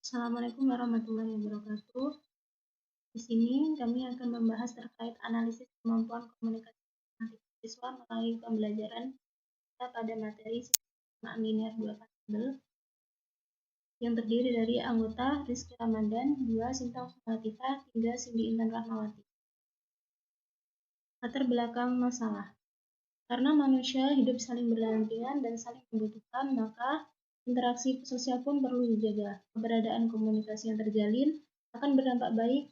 Assalamualaikum warahmatullahi wabarakatuh. Di sini kami akan membahas terkait analisis kemampuan komunikasi siswa melalui pembelajaran pada materi sistem linear 2 variabel yang terdiri dari anggota Rizky Ramadan, 2 Sinta Usmatika, 3 Cindy Intan Rahmawati. Latar belakang masalah. Karena manusia hidup saling berdampingan dan saling membutuhkan, maka interaksi sosial pun perlu dijaga. Keberadaan komunikasi yang terjalin akan berdampak baik,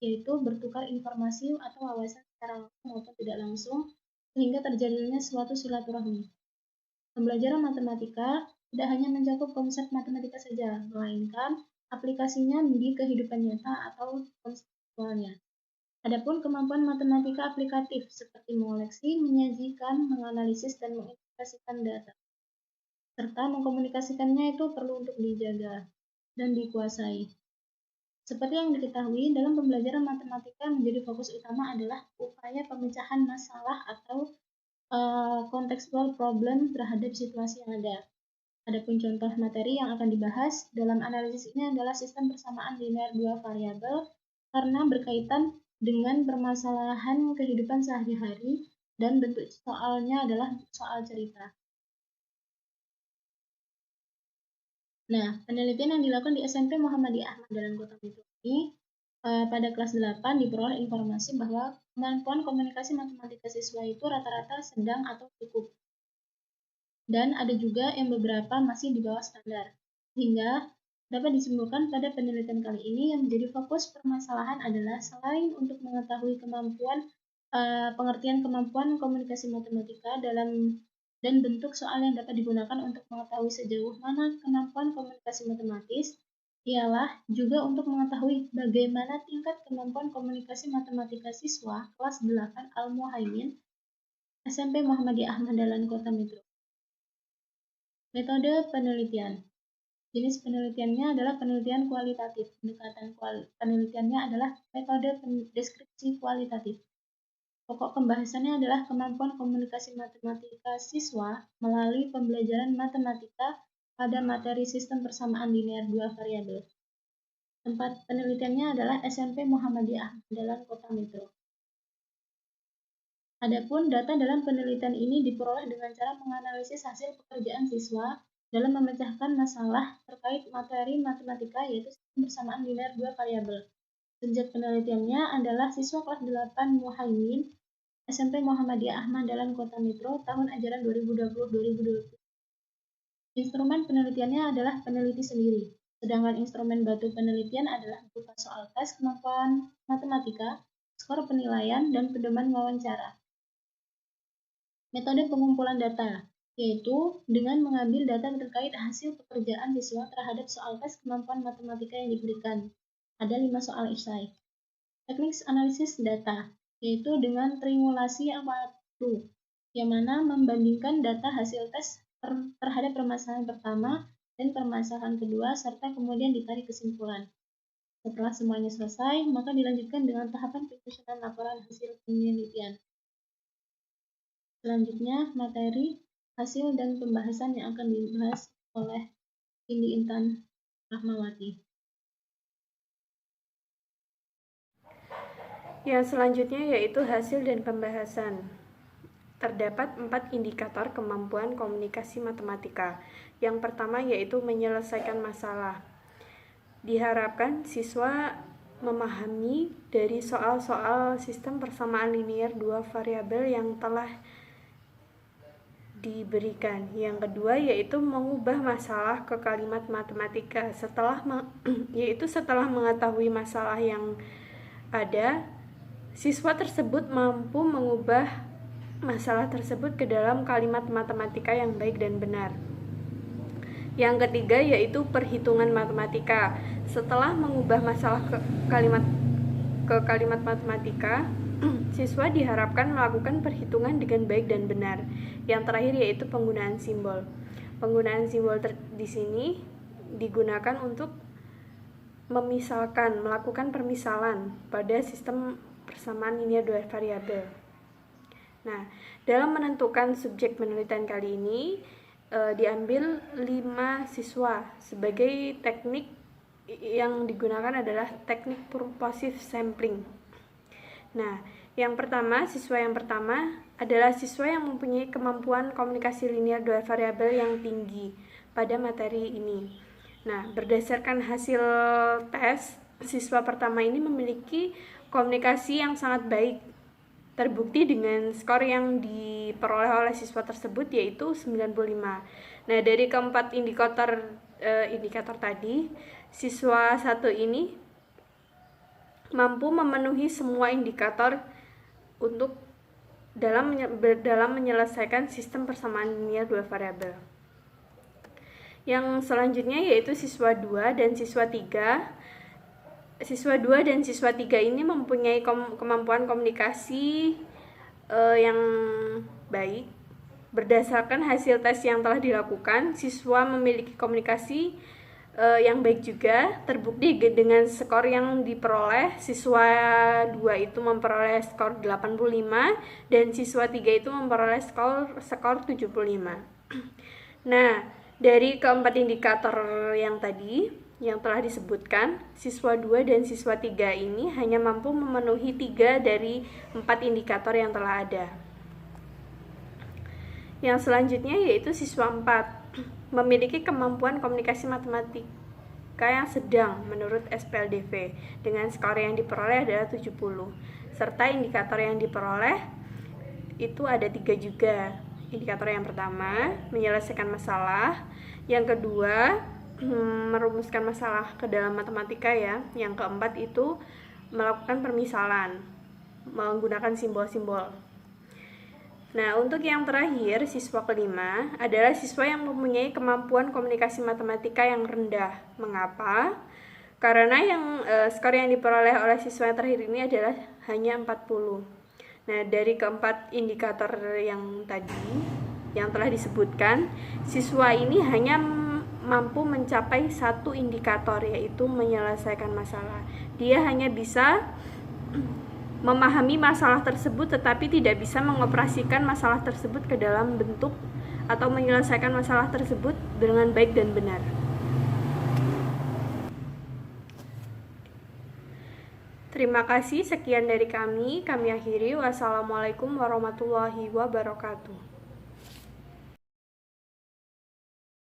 yaitu bertukar informasi atau wawasan secara langsung maupun tidak langsung, sehingga terjadinya suatu silaturahmi. Pembelajaran matematika tidak hanya mencakup konsep matematika saja, melainkan aplikasinya di kehidupan nyata atau konseptualnya. Adapun kemampuan matematika aplikatif seperti mengoleksi, menyajikan, menganalisis, dan mengintegrasikan data, serta mengkomunikasikannya itu perlu untuk dijaga dan dikuasai. Seperti yang diketahui, dalam pembelajaran matematika menjadi fokus utama adalah upaya pemecahan masalah atau contextual problem terhadap situasi yang ada. Adapun contoh materi yang akan dibahas dalam analisis ini adalah sistem persamaan linear 2 variabel karena berkaitan dengan permasalahan kehidupan sehari-hari dan bentuk soalnya adalah soal cerita. Nah, penelitian yang dilakukan di SMP Muhammadiyah Ahmad Dahlan Kota Metro ini pada kelas 8 diperoleh informasi bahwa kemampuan komunikasi matematika siswa itu rata-rata sedang atau cukup. Dan ada juga yang beberapa masih di bawah standar. Sehingga dapat disimpulkan pada penelitian kali ini yang menjadi fokus permasalahan adalah selain untuk mengetahui pengertian kemampuan komunikasi matematika dan bentuk soal yang dapat digunakan untuk mengetahui sejauh mana kemampuan komunikasi matematis, ialah juga untuk mengetahui bagaimana tingkat kemampuan komunikasi matematika siswa kelas 8 Al-Muhaimin SMP Muhammadiyah Ahmad Dahlan Kota Metro. Metode penelitian. Jenis penelitiannya adalah penelitian kualitatif. Pendekatan penelitiannya adalah metode deskripsi kualitatif. Pokok pembahasannya adalah kemampuan komunikasi matematika siswa melalui pembelajaran matematika pada materi sistem persamaan linear 2 variabel. Tempat penelitiannya adalah SMP Muhammadiyah Ahmad Dahlan Kota Metro. Adapun data dalam penelitian ini diperoleh dengan cara menganalisis hasil pekerjaan siswa dalam memecahkan masalah terkait materi matematika yaitu sistem persamaan linear 2 variabel. Subjek penelitiannya adalah siswa kelas 8 Muhaimin SMP Muhammadiyah Ahmad Dahlan Kota Metro tahun ajaran 2020-2021. Instrumen penelitiannya adalah peneliti sendiri, sedangkan instrumen batu penelitian adalah berupa soal tes kemampuan matematika, skor penilaian, dan pedoman wawancara. Metode pengumpulan data, yaitu dengan mengambil data terkait hasil pekerjaan siswa terhadap soal tes kemampuan matematika yang diberikan. Ada 5 soal esai. Teknik analisis data, yaitu dengan triangulasi waktu, yang mana membandingkan data hasil tes terhadap permasalahan pertama dan permasalahan kedua, serta kemudian ditarik kesimpulan. Setelah semuanya selesai, maka dilanjutkan dengan tahapan penyusunan laporan hasil penelitian. Selanjutnya, materi, hasil, dan pembahasan yang akan dibahas oleh Cindy Intan Rahmawati. Yang selanjutnya yaitu hasil dan pembahasan. Terdapat 4 indikator kemampuan komunikasi matematika. Yang pertama yaitu menyelesaikan masalah. Diharapkan siswa memahami dari soal-soal sistem persamaan linear 2 variabel yang telah diberikan. Yang kedua yaitu mengubah masalah ke kalimat matematika. Setelah mengetahui masalah yang ada, siswa tersebut mampu mengubah masalah tersebut ke dalam kalimat matematika yang baik dan benar. Yang ketiga yaitu perhitungan matematika. Setelah mengubah masalah ke kalimat matematika, siswa diharapkan melakukan perhitungan dengan baik dan benar. Yang terakhir yaitu penggunaan simbol. Penggunaan simbol di sini digunakan untuk melakukan permisalan pada sistem persamaan linear 2 variabel. Nah, dalam menentukan subjek penelitian kali ini diambil 5 siswa sebagai teknik yang digunakan adalah teknik purposive sampling. Nah, siswa yang pertama adalah siswa yang mempunyai kemampuan komunikasi linear dua variabel yang tinggi pada materi ini. Nah, berdasarkan hasil tes, siswa pertama ini memiliki komunikasi yang sangat baik, terbukti dengan skor yang diperoleh oleh siswa tersebut yaitu 95. Nah, dari keempat indikator tadi, siswa satu ini mampu memenuhi semua indikator untuk dalam menyelesaikan sistem persamaan linear dua variabel. Yang selanjutnya yaitu siswa 2 dan siswa 3. Siswa 2 dan siswa 3 ini mempunyai kemampuan komunikasi yang baik. Berdasarkan hasil tes yang telah dilakukan, siswa memiliki komunikasi yang baik juga, terbukti dengan skor yang diperoleh. Siswa 2 itu memperoleh skor 85 dan siswa 3 itu memperoleh skor 75. Nah, dari keempat indikator yang tadi yang telah disebutkan, siswa 2 dan siswa 3 ini hanya mampu memenuhi 3 dari 4 indikator yang telah ada. Yang selanjutnya yaitu siswa 4 memiliki kemampuan komunikasi matematika yang sedang menurut SPLDV dengan skor yang diperoleh adalah 70, serta indikator yang diperoleh itu ada 3 juga. Indikator yang pertama, menyelesaikan masalah. Yang kedua, merumuskan masalah ke dalam matematika ya. Yang keempat itu melakukan permisalan menggunakan simbol-simbol. Nah, untuk yang terakhir, siswa kelima adalah siswa yang mempunyai kemampuan komunikasi matematika yang rendah. Mengapa? Karena skor yang diperoleh oleh siswa yang terakhir ini adalah hanya 40. Nah, dari keempat indikator yang tadi yang telah disebutkan, siswa ini hanya mampu mencapai satu indikator, yaitu menyelesaikan masalah. Dia hanya bisa memahami masalah tersebut tetapi tidak bisa mengoperasikan masalah tersebut ke dalam bentuk atau menyelesaikan masalah tersebut dengan baik dan benar. Terima kasih, sekian dari kami akhiri. Wassalamualaikum warahmatullahi wabarakatuh.